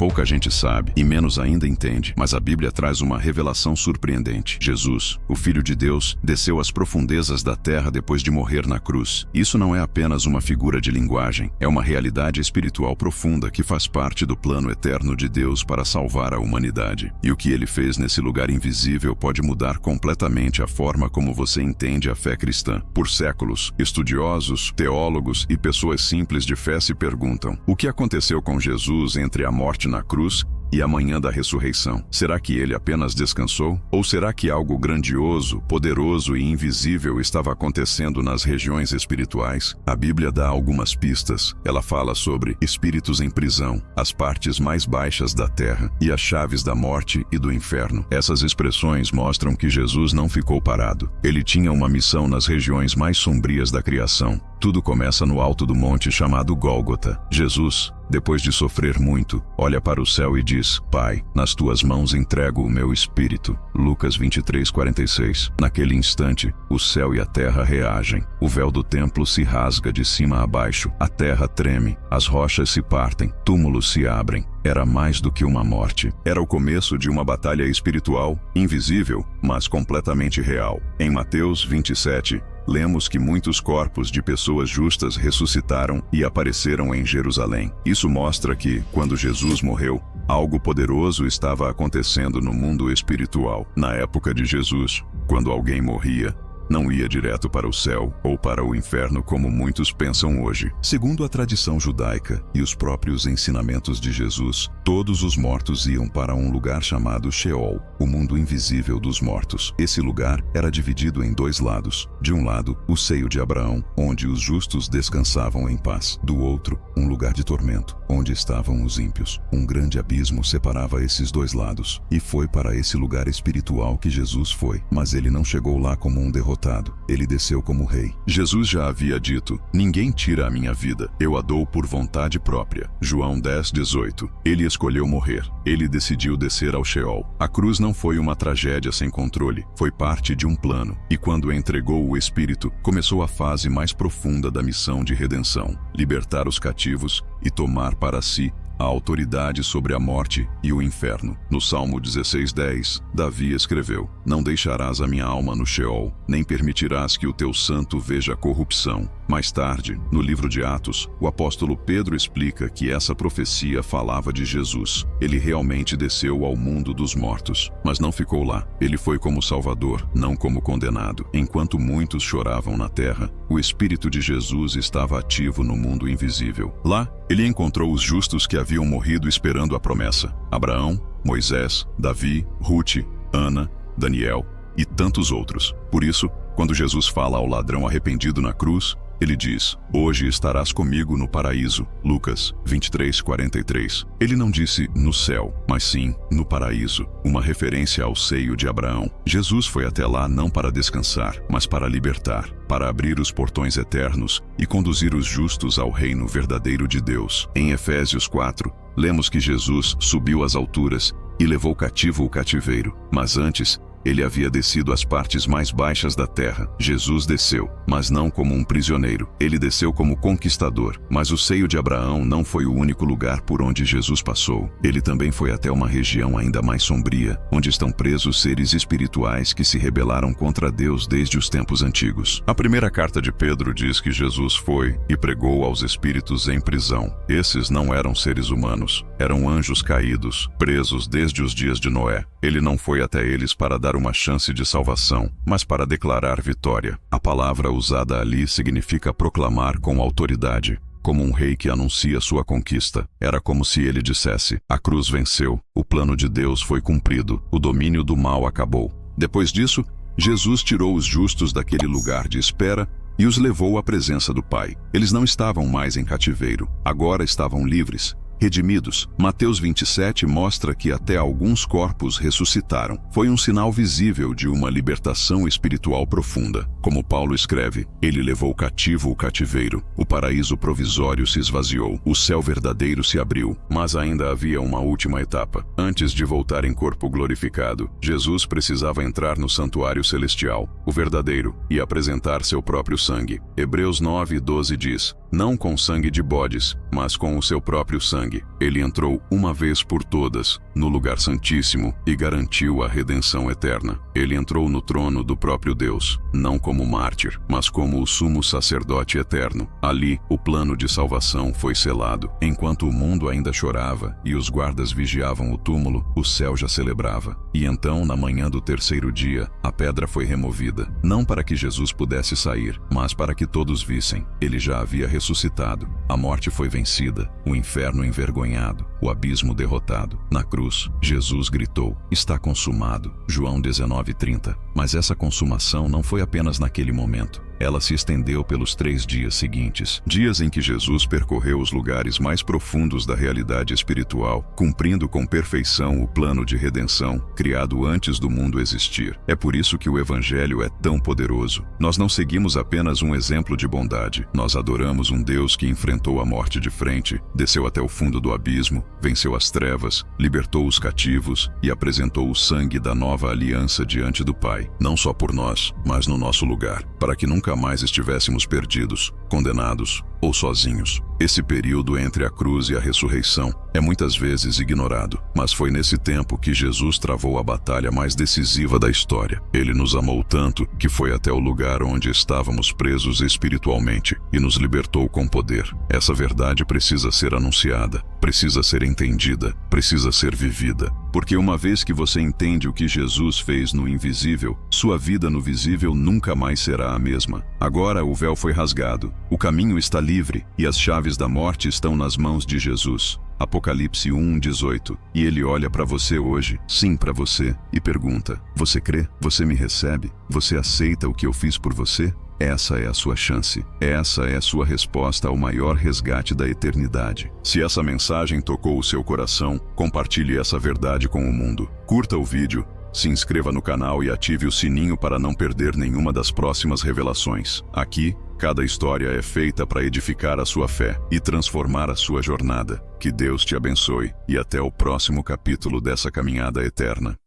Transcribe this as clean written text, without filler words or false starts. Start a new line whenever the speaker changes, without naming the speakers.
Pouca gente sabe, e menos ainda entende, mas a Bíblia traz uma revelação surpreendente. Jesus, o Filho de Deus, desceu às profundezas da terra depois de morrer na cruz. Isso não é apenas uma figura de linguagem, é uma realidade espiritual profunda que faz parte do plano eterno de Deus para salvar a humanidade. E o que ele fez nesse lugar invisível pode mudar completamente a forma como você entende a fé cristã. Por séculos, estudiosos, teólogos e pessoas simples de fé se perguntam: o que aconteceu com Jesus entre a morte na cruz e a manhã da ressurreição? Será que ele apenas descansou? Ou será que algo grandioso, poderoso e invisível estava acontecendo nas regiões espirituais? A Bíblia dá algumas pistas. Ela fala sobre espíritos em prisão, as partes mais baixas da terra e as chaves da morte e do inferno. Essas expressões mostram que Jesus não ficou parado. Ele tinha uma missão nas regiões mais sombrias da criação. Tudo começa no alto do monte chamado Gólgota. Jesus, depois de sofrer muito, olha para o céu e diz: Pai, nas tuas mãos entrego o meu espírito. Lucas 23:46. Naquele instante, o céu e a terra reagem. O véu do templo se rasga de cima a baixo. A terra treme, as rochas se partem, túmulos se abrem. Era mais do que uma morte. Era o começo de uma batalha espiritual, invisível, mas completamente real. Em Mateus 27, lemos que muitos corpos de pessoas justas ressuscitaram e apareceram em Jerusalém. Isso mostra que, quando Jesus morreu, algo poderoso estava acontecendo no mundo espiritual. Na época de Jesus, quando alguém morria, não ia direto para o céu ou para o inferno como muitos pensam hoje. Segundo a tradição judaica e os próprios ensinamentos de Jesus, todos os mortos iam para um lugar chamado Sheol, o mundo invisível dos mortos. Esse lugar era dividido em dois lados. De um lado, o seio de Abraão, onde os justos descansavam em paz. Do outro, um lugar de tormento, onde estavam os ímpios. Um grande abismo separava esses dois lados. E foi para esse lugar espiritual que Jesus foi. Mas ele não chegou lá como um derrotado. Ele desceu como rei. Jesus já havia dito: ninguém tira a minha vida, eu a dou por vontade própria. João 10:18. Ele escolheu morrer. Ele decidiu descer ao Sheol. A cruz não foi uma tragédia sem controle, foi parte de um plano. E quando entregou o Espírito, começou a fase mais profunda da missão de redenção: libertar os cativos e tomar para si a autoridade sobre a morte e o inferno. No Salmo 16:10, Davi escreveu: não deixarás a minha alma no Sheol, nem permitirás que o teu santo veja corrupção. Mais tarde, no livro de Atos, o apóstolo Pedro explica que essa profecia falava de Jesus. Ele realmente desceu ao mundo dos mortos, mas não ficou lá. Ele foi como Salvador, não como condenado. Enquanto muitos choravam na terra, o Espírito de Jesus estava ativo no mundo invisível. Lá, ele encontrou os justos que haviam morrido esperando a promessa: Abraão, Moisés, Davi, Ruth, Ana, Daniel e tantos outros. Por isso, quando Jesus fala ao ladrão arrependido na cruz, ele diz: hoje estarás comigo no paraíso. Lucas 23:43. Ele não disse no céu, mas sim no paraíso, uma referência ao seio de Abraão. Jesus foi até lá não para descansar, mas para libertar, para abrir os portões eternos e conduzir os justos ao reino verdadeiro de Deus. Em Efésios 4, lemos que Jesus subiu às alturas e levou cativo o cativeiro. Mas antes, ele havia descido às partes mais baixas da terra. Jesus desceu, mas não como um prisioneiro. Ele desceu como conquistador. Mas o seio de Abraão não foi o único lugar por onde Jesus passou. Ele também foi até uma região ainda mais sombria, onde estão presos seres espirituais que se rebelaram contra Deus desde os tempos antigos. A primeira carta de Pedro diz que Jesus foi e pregou aos espíritos em prisão. Esses não eram seres humanos, eram anjos caídos, presos desde os dias de Noé. Ele não foi até eles para dar uma chance de salvação, mas para declarar vitória. A palavra usada ali significa proclamar com autoridade, como um rei que anuncia sua conquista. Era como se ele dissesse: a cruz venceu, o plano de Deus foi cumprido, o domínio do mal acabou. Depois disso, Jesus tirou os justos daquele lugar de espera e os levou à presença do Pai. Eles não estavam mais em cativeiro, agora estavam livres, redimidos. Mateus 27 mostra que até alguns corpos ressuscitaram. Foi um sinal visível de uma libertação espiritual profunda. Como Paulo escreve, ele levou cativo o cativeiro, o paraíso provisório se esvaziou, o céu verdadeiro se abriu, mas ainda havia uma última etapa. Antes de voltar em corpo glorificado, Jesus precisava entrar no santuário celestial, o verdadeiro, e apresentar seu próprio sangue. Hebreus 9:12 diz: não com sangue de bodes, mas com o seu próprio sangue. Ele entrou uma vez por todas, no lugar santíssimo, e garantiu a redenção eterna. Ele entrou no trono do próprio Deus, não como mártir, mas como o sumo sacerdote eterno. Ali, o plano de salvação foi selado. Enquanto o mundo ainda chorava e os guardas vigiavam o túmulo, o céu já celebrava. E então, na manhã do terceiro dia, a pedra foi removida, não para que Jesus pudesse sair, mas para que todos vissem. Ele já havia ressuscitado. A morte foi vencida, o inferno envergonhado, o abismo derrotado. Na cruz, Jesus gritou: está consumado. João 19:30. Mas essa consumação não foi apenas naquele momento. Ela se estendeu pelos 3 dias seguintes, dias em que Jesus percorreu os lugares mais profundos da realidade espiritual, cumprindo com perfeição o plano de redenção criado antes do mundo existir. É por isso que o Evangelho é tão poderoso. Nós não seguimos apenas um exemplo de bondade, nós adoramos um Deus que enfrentou a morte de frente, desceu até o fundo do abismo, venceu as trevas, libertou os cativos e apresentou o sangue da nova aliança diante do Pai, não só por nós, mas no nosso lugar, para que nunca mais estivéssemos perdidos, condenados ou sozinhos. Esse período entre a cruz e a ressurreição é muitas vezes ignorado, mas foi nesse tempo que Jesus travou a batalha mais decisiva da história. Ele nos amou tanto que foi até o lugar onde estávamos presos espiritualmente e nos libertou com poder. Essa verdade precisa ser anunciada, precisa ser entendida, precisa ser vivida. Porque uma vez que você entende o que Jesus fez no invisível, sua vida no visível nunca mais será a mesma. Agora o véu foi rasgado, o caminho está livre e as chaves da morte estão nas mãos de Jesus. Apocalipse 1:18. E ele olha para você hoje, sim, para você, e pergunta: você crê? Você me recebe? Você aceita o que eu fiz por você? Essa é a sua chance. Essa é a sua resposta ao maior resgate da eternidade. Se essa mensagem tocou o seu coração, compartilhe essa verdade com o mundo. Curta o vídeo, se inscreva no canal e ative o sininho para não perder nenhuma das próximas revelações. Aqui, cada história é feita para edificar a sua fé e transformar a sua jornada. Que Deus te abençoe e até o próximo capítulo dessa caminhada eterna.